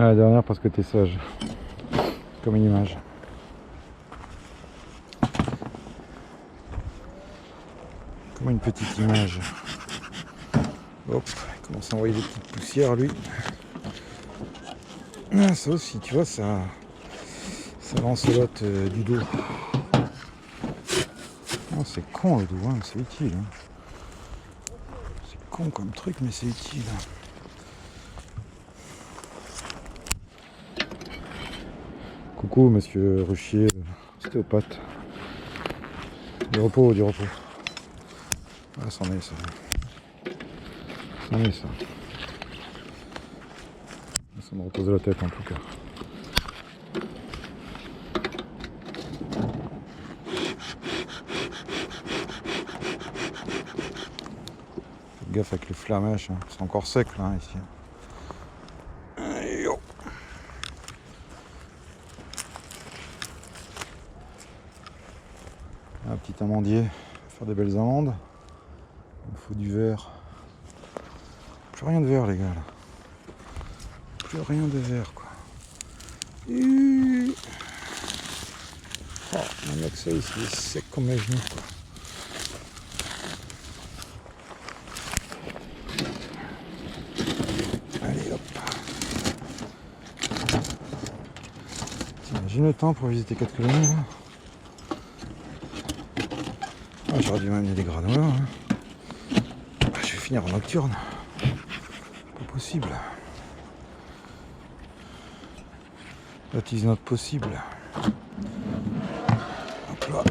Ah, la dernière parce que t'es sage. Comme une image. Comme une petite image. Hop, il commence à envoyer des petites poussières lui. Ah, ça aussi, tu vois, ça lancelote du dos. Oh, c'est con le dos, hein, c'est utile. Hein. C'est con comme truc, mais c'est utile. Coucou, monsieur Ruchier, ostéopathe. Du repos, du repos. Ah, c'en est ça. C'en est ça. Ça me repose la tête en tout cas. Faites gaffe avec les flamèches, hein. C'est encore sec là ici. Allez, yo. Un petit amandier, faire des belles amandes. Il me faut du verre. Plus rien de verre les gars là. Plus rien de verre quoi. Oh, mon accès ici est sec comme mes genoux quoi. Allez hop. T'imagines le temps pour visiter 4 colonies là. Ah, j'aurais dû m'amener des granolas. Hein. Ah, je vais finir en nocturne. Pas possible. That is not possible. Hop là.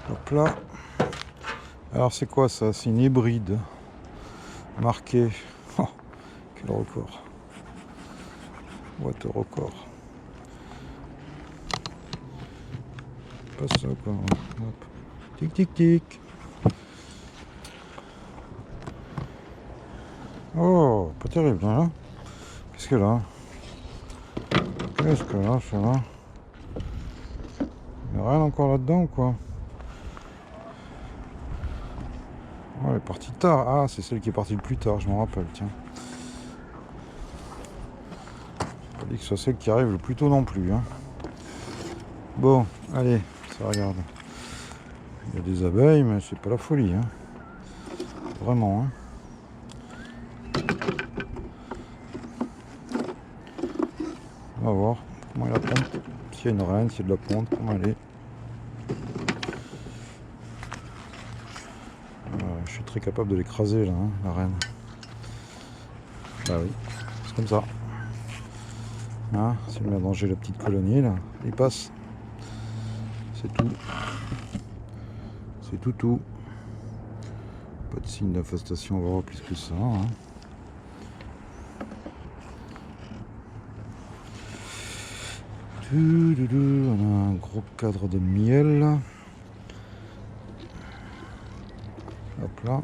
Hop là. Alors c'est quoi ça? C'est une hybride. Marquée. Oh, quel record. What a record. Pas ça quoi. Hop. Tic tic tic. Oh, pas terrible hein. Qu'est-ce que là? Qu'est-ce que là, ça va? Il n'y a rien encore là-dedans ou quoi? Oh, elle est partie tard. Ah, c'est celle qui est partie le plus tard, je m'en rappelle, tiens. Pas dit que ce soit celle qui arrive le plus tôt non plus. Hein. Bon, allez, ça regarde. Il y a des abeilles, mais c'est pas la folie. Hein. Vraiment. Hein. On va voir comment est la ponte. S'il y a une reine, s'il y a de la ponte, comment elle est. Je suis très capable de l'écraser là, hein, la reine. Bah oui, c'est comme ça. Hein, si elle met en danger la petite colonie là, il passe. C'est tout. C'est tout. Pas de signe d'infestation, on va voir plus que ça. Hein. On a un gros cadre de miel. Hop là.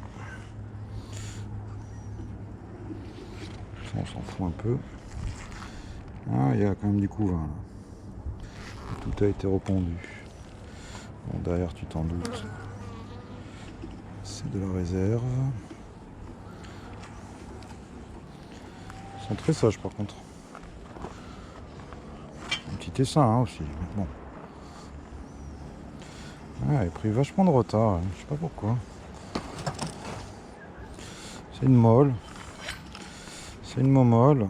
Ça, on s'en fout un peu. Ah, il y a quand même du couvain là. Tout a été repondu. Bon, derrière, tu t'en doutes. C'est de la réserve. Ils sont très sages par contre. Un petit essaim hein, aussi. Bon. Ah, elle a pris vachement de retard. Hein. Je sais pas pourquoi. C'est une molle. C'est une momolle.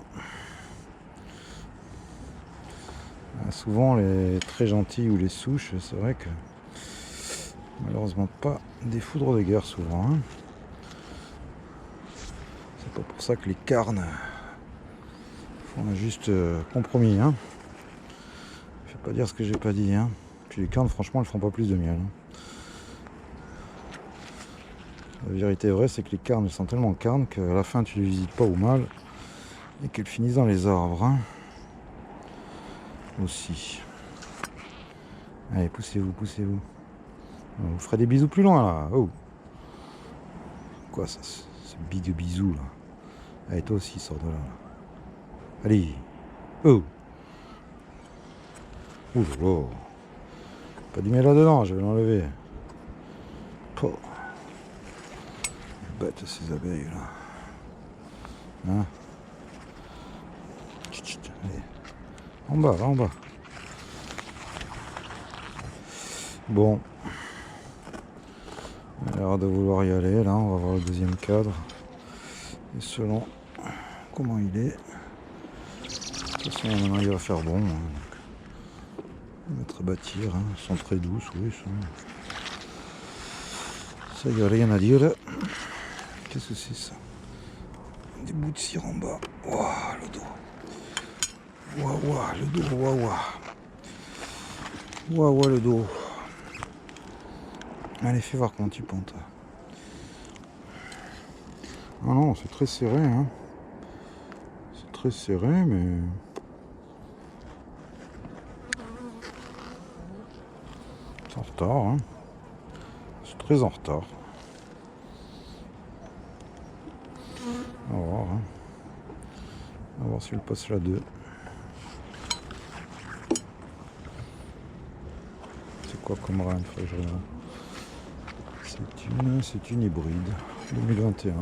Souvent les très gentils ou les souches, c'est vrai que malheureusement pas des foudres de guerre souvent. Hein. C'est pas pour ça que les carnes font un juste compromis. Hein. Je vais pas dire ce que j'ai pas dit. Hein. Puis les carnes franchement elles font pas plus de miel. Hein. La vérité vraie c'est que les carnes elles sont tellement carnes qu'à la fin tu les visites pas au mal et qu'elles finissent dans les arbres. Hein. Aussi. Allez, poussez-vous. On vous ferait des bisous plus loin là. Oh. Quoi ça, ce big bisou là. Allez, toi aussi, sors de là. Allez. Oh. Ouh là là. Pas du miel là-dedans, je vais l'enlever. Oh. Bête ces abeilles là. Hein. Allez. En bas, là en bas. Bon. Il a l'air de vouloir y aller. Là, on va voir le deuxième cadre. Et selon comment il est. De toute façon, maintenant il va faire bon. Hein, on va mettre à bâtir. Hein. Elles sont très douces, oui. Ça, il n'y a rien à dire. Qu'est-ce que c'est ça? Des bouts de cire en bas. Waouh, le dos. Waouh, le dos. Waouh, le dos. Allez, fais voir comment tu pontes. Ah non, c'est très serré. Hein. C'est très serré, mais... c'est en retard. Hein. C'est très en retard. On va voir. Hein. On va voir si elle passe la 2. C'est quoi comme RAM? Faudrait que je regarde. C'est une hybride 2021.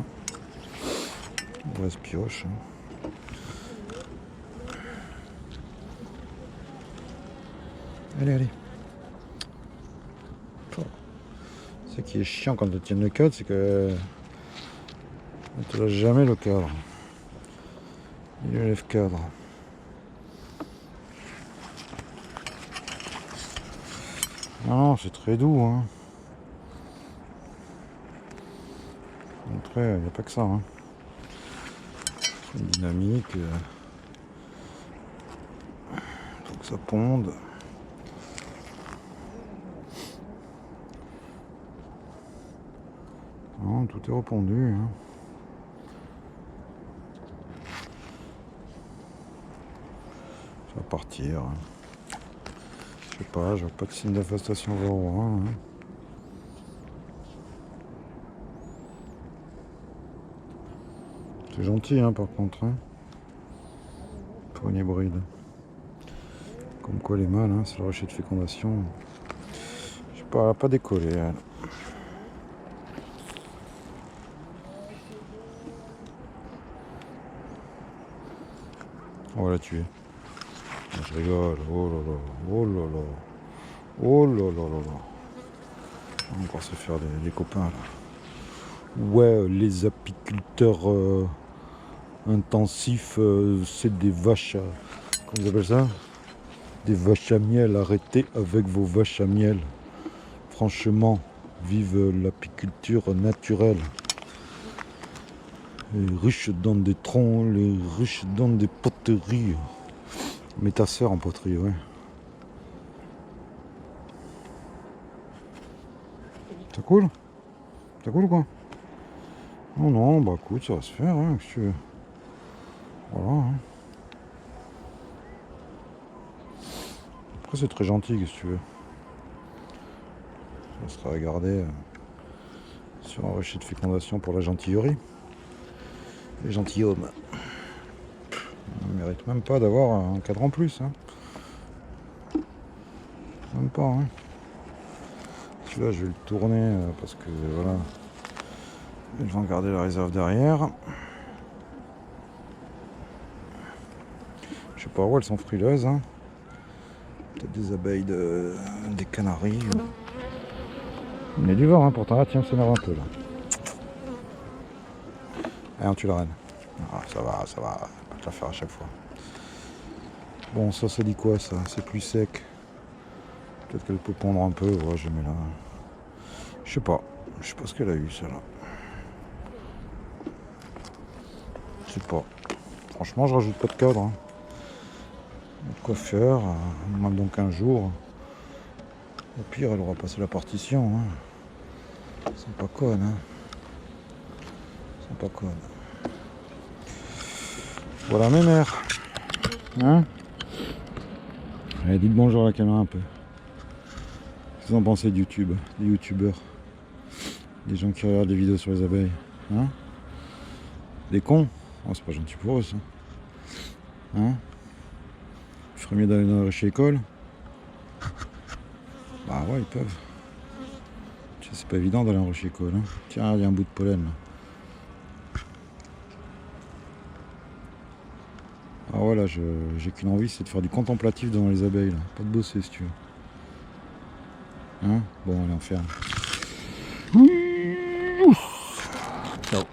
On reste pioche. Hein. Allez. Ce qui est chiant quand tu tiens le cadre, c'est que on te lâche jamais le cadre. Il lève cadre. Non, c'est très doux. Hein. Après, il n'y a pas que ça. Hein. C'est dynamique. Faut que ça ponde. Non, tout est repondu. Hein. Ça va partir. Hein. Je sais pas, je vois pas de signe d'infestation varroa. Hein. C'est gentil, hein, par contre. Hein. Pour une hybride. Comme quoi les mâles, hein, c'est le rocher de fécondation. Je sais pas, elle a pas décollé. Elle. On va la tuer. Je rigole. Oh là là. Oh là là. Oh là là là là. On va encore se faire des copains là. Ouais, les apiculteurs intensifs, c'est des vaches. Comment ils appellent ça? Des vaches à miel. Arrêtez avec vos vaches à miel. Franchement, vive l'apiculture naturelle. Les riches dans des troncs, les riches dans des poteries. Mais ta sœur en poterie, ouais. Ça coule? Ça coule ou quoi? Non, bah écoute, ça va se faire, hein, si tu veux. Voilà. Hein. Après, c'est très gentil, qu'est-ce que tu veux. Ça sera à garder sur un rocher de fécondation pour la gentillerie. Les gentilshommes. On ne mérite même pas d'avoir un cadre en plus. Hein. Même pas. Hein. Celui-là, je vais le tourner parce que voilà. Ils vont garder la réserve derrière. Je sais pas où elles sont frileuses. Hein. Peut-être des abeilles, des canaries. Il y a du vent, hein, pourtant. Ah, tiens, ça m'énerve un peu là. Allez, on tue la reine. Ah, ça va. Pas te la faire à chaque fois. Bon, ça dit quoi ça? C'est plus sec. Peut-être qu'elle peut pondre un peu. Ouais, je mets là. Je sais pas ce qu'elle a eu, celle-là. Je sais pas. Franchement, je rajoute pas de cadre. Hein. De quoi faire. Même donc un jour. Au pire, elle aura passé la partition. Hein. Ils sont pas connes. Hein. Ils sont pas connes. Voilà mes mères. Hein? Allez, dites bonjour à la caméra un peu. Qu'est-ce que vous en pensez de YouTube? Des youtubeurs? Des gens qui regardent des vidéos sur les abeilles? Hein? Des cons? Oh, c'est pas gentil pour eux ça. Hein? Il ferait mieux d'aller dans la ruche école? Bah ouais, ils peuvent. C'est pas évident d'aller en ruche école. Hein? Tiens, il y a un bout de pollen là. Ah voilà, j'ai qu'une envie, c'est de faire du contemplatif devant les abeilles, là. Pas de bosser si tu veux. Hein? Bon, allez, on ferme. Ciao.